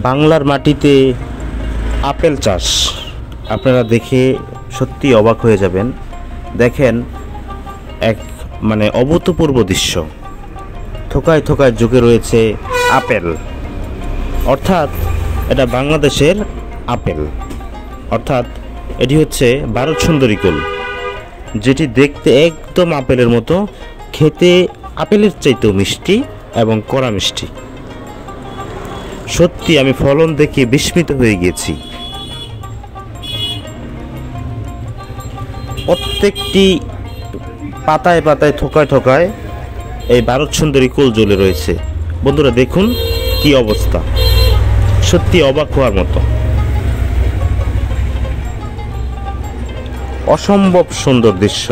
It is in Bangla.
বাংলার মাটিতে আপেল চাষ আপনারা দেখে সত্যি অবাক হয়ে যাবেন। দেখেন, এক অভূতপূর্ব দৃশ্য। থোকায় থোকায় ঝুঁকে রয়েছে আপেল, অর্থাৎ এটা বাংলাদেশের আপেল, অর্থাৎ এটি হচ্ছে ভারত সুন্দরী কুল, যেটি দেখতে একদম আপেলের মতো, খেতে আপেলের চাইতেও মিষ্টি এবং কড়া মিষ্টি। সত্যি আমি ফলন দেখে বিস্মিত হয়ে গেছি। প্রত্যেকটি পাতায় পাতায় থোকায় থোকায় এই ভারত সুন্দরী কুল ঝুলে রয়েছে। বন্ধুরা দেখুন কি অবস্থা, সত্যি অবাক হওয়ার মতো। অসম্ভব সুন্দর দৃশ্য।